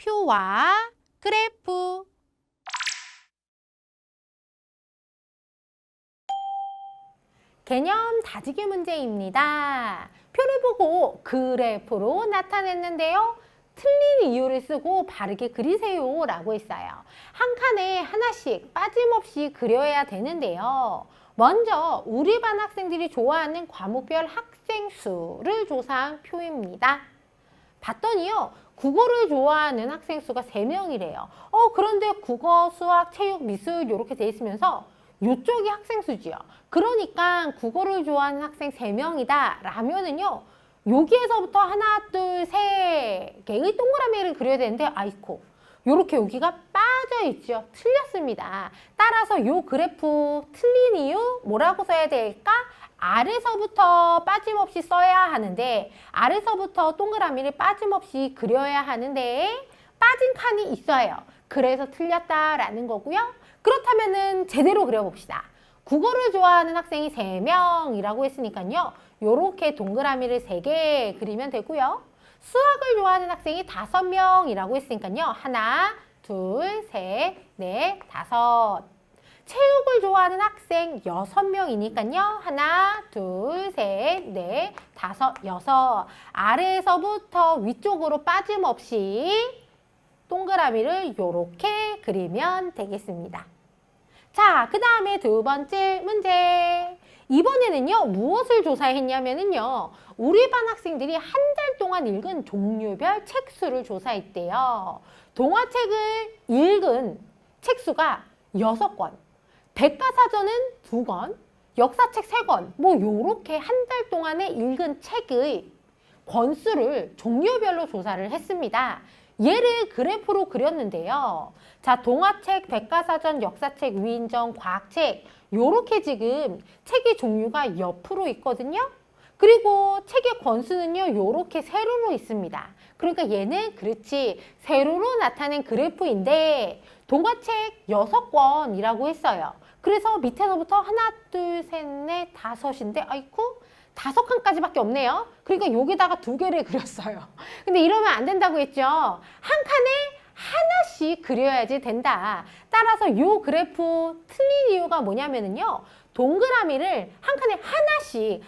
표와 그래프. 개념 다지기 문제입니다. 표를 보고 그래프로 나타냈는데요. 틀린 이유를 쓰고 바르게 그리세요 라고 했어요. 한 칸에 하나씩 빠짐없이 그려야 되는데요. 먼저 우리 반 학생들이 좋아하는 과목별 학생 수를 조사한 표입니다. 봤더니요. 국어를 좋아하는 학생 수가 3명이래요. 그런데 국어, 수학, 체육, 미술 이렇게 돼 있으면서 이쪽이 학생 수지요. 그러니까 국어를 좋아하는 학생 3명이다 라면은요. 여기에서부터 하나, 둘, 세 개의 동그라미를 그려야 되는데 아이코. 요렇게 여기가 빠져 있죠. 틀렸습니다. 따라서 요 그래프 틀린 이유 뭐라고 써야 될까? 아래서부터 빠짐없이 써야 하는데 아래서부터 동그라미를 빠짐없이 그려야 하는데 빠진 칸이 있어요. 그래서 틀렸다라는 거고요. 그렇다면은 제대로 그려봅시다. 국어를 좋아하는 학생이 3명이라고 했으니까요. 요렇게 동그라미를 3개 그리면 되고요. 수학을 좋아하는 학생이 5명이라고 했으니까요. 하나, 둘, 셋, 넷, 다섯. 체육을 좋아하는 학생 6명이니까요. 하나, 둘, 셋, 넷, 다섯, 여섯. 아래에서부터 위쪽으로 빠짐없이 동그라미를 요렇게 그리면 되겠습니다. 자, 그 다음에 두 번째 문제. 이번에는요, 무엇을 조사했냐면요, 우리 반 학생들이 한 달 동안 읽은 종류별 책 수를 조사했대요. 동화책을 읽은 책 수가 6권, 백과사전은 2권, 역사책 3권, 뭐 요렇게 한 달 동안에 읽은 책의 권수를 종류별로 조사를 했습니다. 얘를 그래프로 그렸는데요. 자, 동화책, 백과사전, 역사책, 위인전, 과학책 요렇게 지금 책의 종류가 옆으로 있거든요. 그리고 책의 권수는요. 요렇게 세로로 있습니다. 그러니까 얘는 그렇지 세로로 나타낸 그래프인데 동화책 6권이라고 했어요. 그래서 밑에서부터 하나, 둘, 셋, 넷, 다섯인데 아이쿠 5칸까지밖에 없네요. 그러니까 여기다가 2개를 그렸어요. 근데 이러면 안 된다고 했죠. 한 칸에 하나씩 그려야지 된다. 따라서 이 그래프 틀린 이유가 뭐냐면요. 동그라미를 한 칸에 하나씩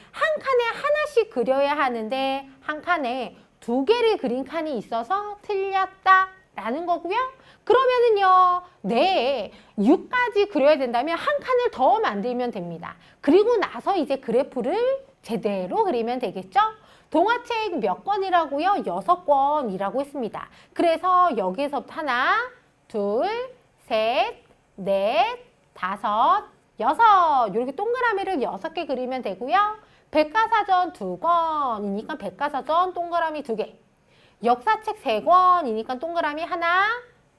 그려야 하는데 한 칸에 2개를 그린 칸이 있어서 틀렸다라는 거고요. 그러면은요, 네, 6까지 그려야 된다면 한 칸을 더 만들면 됩니다. 그리고 나서 이제 그래프를 제대로 그리면 되겠죠? 동화책 몇 권이라고요? 6권이라고 했습니다. 그래서 여기서부터 하나, 둘, 셋, 넷, 다섯, 여섯 이렇게 동그라미를 6개 그리면 되고요. 백과사전 2권이니까 백과사전 동그라미 2개. 역사책 3권이니까 동그라미 하나,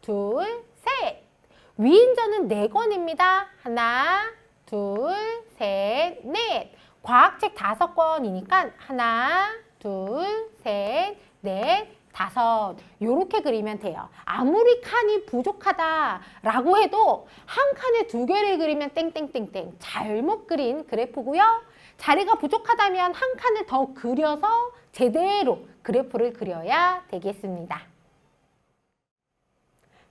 둘, 셋. 위인전은 4권입니다. 하나, 둘, 셋, 넷. 과학책 5권이니까 하나, 둘, 셋, 넷, 다섯. 요렇게 그리면 돼요. 아무리 칸이 부족하다라고 해도 한 칸에 2개를 그리면 땡땡땡땡. 잘못 그린 그래프고요. 자리가 부족하다면 한 칸을 더 그려서 제대로 그래프를 그려야 되겠습니다.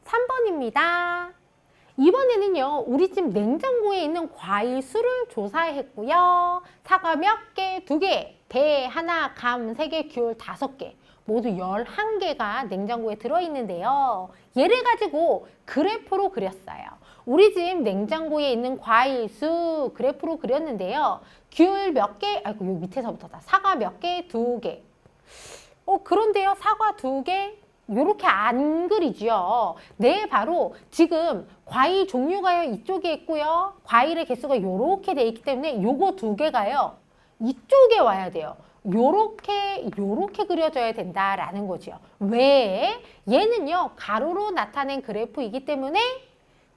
3번입니다. 이번에는요, 우리 집 냉장고에 있는 과일 수를 조사했고요. 사과 몇 개? 2개, 배 하나, 감 3개, 귤 5개. 모두 11개가 냉장고에 들어있는데요. 얘를 가지고 그래프로 그렸어요. 우리 집 냉장고에 있는 과일 수 그래프로 그렸는데요. 귤 몇 개? 아이고, 여기 밑에서부터다. 사과 몇 개? 2개. 그런데요, 사과 2개? 요렇게 안 그리죠. 네, 바로 지금 과일 종류가요 이쪽에 있고요. 과일의 개수가 요렇게 돼 있기 때문에 요거 2개가요 이쪽에 와야 돼요. 요렇게 그려져야 된다라는 거죠. 왜? 얘는요 가로로 나타낸 그래프이기 때문에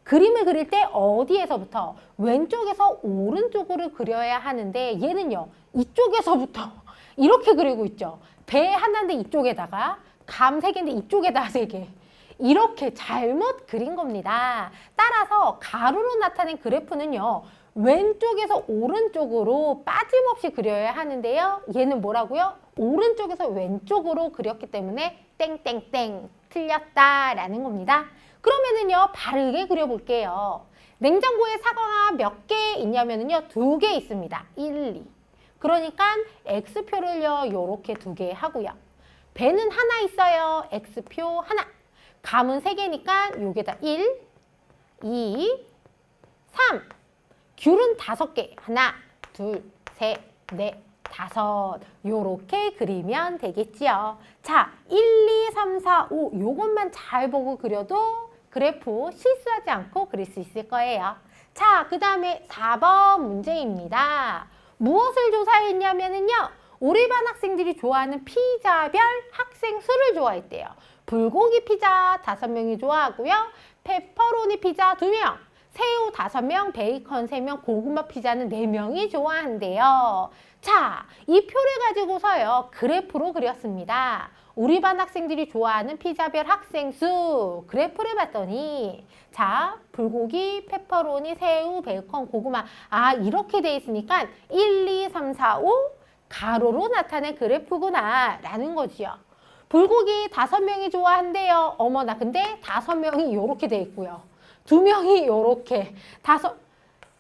그림을 그릴 때 어디에서부터? 왼쪽에서 오른쪽으로 그려야 하는데 얘는요 이쪽에서부터 이렇게 그리고 있죠. 배 하나인데 이쪽에다가 감 3개인데 이쪽에다 3개. 이렇게 잘못 그린 겁니다. 따라서 가로로 나타낸 그래프는요. 왼쪽에서 오른쪽으로 빠짐없이 그려야 하는데요. 얘는 뭐라고요? 오른쪽에서 왼쪽으로 그렸기 때문에 땡땡땡 틀렸다라는 겁니다. 그러면은요, 바르게 그려볼게요. 냉장고에 사과가 몇 개 있냐면요, 2개 있습니다. 1, 2. 그러니까 X표를요, 요렇게 2개 하고요. 배는 하나 있어요. X표 하나. 감은 3개니까 요게다 1, 2, 3. 귤은 5개. 하나, 둘, 셋, 넷, 5. 요렇게 그리면 되겠지요. 자, 1, 2, 3, 4, 5 요것만 잘 보고 그려도 그래프 실수하지 않고 그릴 수 있을 거예요. 자, 그 다음에 4번 문제입니다. 무엇을 조사했냐면요. 우리 반 학생들이 좋아하는 피자별 학생 수를 좋아했대요. 불고기 피자 5명이 좋아하고요. 페퍼로니 피자 2명, 새우 5명, 베이컨 3명, 고구마 피자는 4명이 좋아한대요. 자, 이 표를 가지고서요. 그래프로 그렸습니다. 우리 반 학생들이 좋아하는 피자별 학생 수 그래프를 봤더니 자, 불고기, 페퍼로니, 새우, 베이컨, 고구마 이렇게 돼 있으니까 1, 2, 3, 4, 5 가로로 나타낸 그래프구나 라는 거지요. 불고기 5명이 좋아한대요. 어머나 근데 5명이 요렇게 돼 있고요. 2명이 요렇게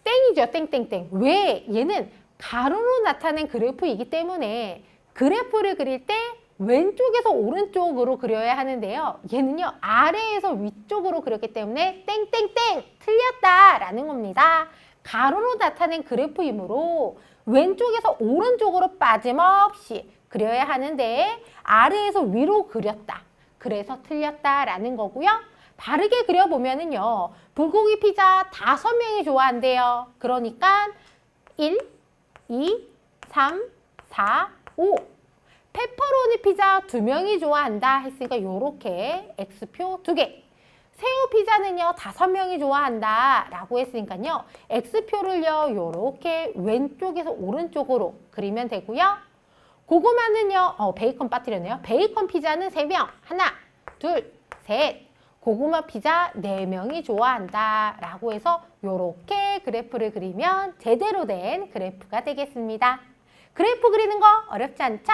땡이죠. 땡땡땡. 왜? 얘는 가로로 나타낸 그래프이기 때문에 그래프를 그릴 때 왼쪽에서 오른쪽으로 그려야 하는데요. 얘는요, 아래에서 위쪽으로 그렸기 때문에 땡땡땡 틀렸다라는 겁니다. 가로로 나타낸 그래프이므로 왼쪽에서 오른쪽으로 빠짐없이 그려야 하는데 아래에서 위로 그렸다. 그래서 틀렸다라는 거고요. 바르게 그려보면은요, 불고기 피자 5명이 좋아한대요. 그러니까 1, 2, 3, 4, 5. 페퍼로니 피자 2명이 좋아한다 했으니까 요렇게 X표 2개. 새우 피자는요 5명이 좋아한다 라고 했으니까요 X표를요 요렇게 왼쪽에서 오른쪽으로 그리면 되고요. 고구마는요 베이컨 빠뜨렸네요. 베이컨 피자는 3명. 하나, 둘, 셋. 고구마 피자 4명이 좋아한다 라고 해서 요렇게 그래프를 그리면 제대로 된 그래프가 되겠습니다. 그래프 그리는 거 어렵지 않죠?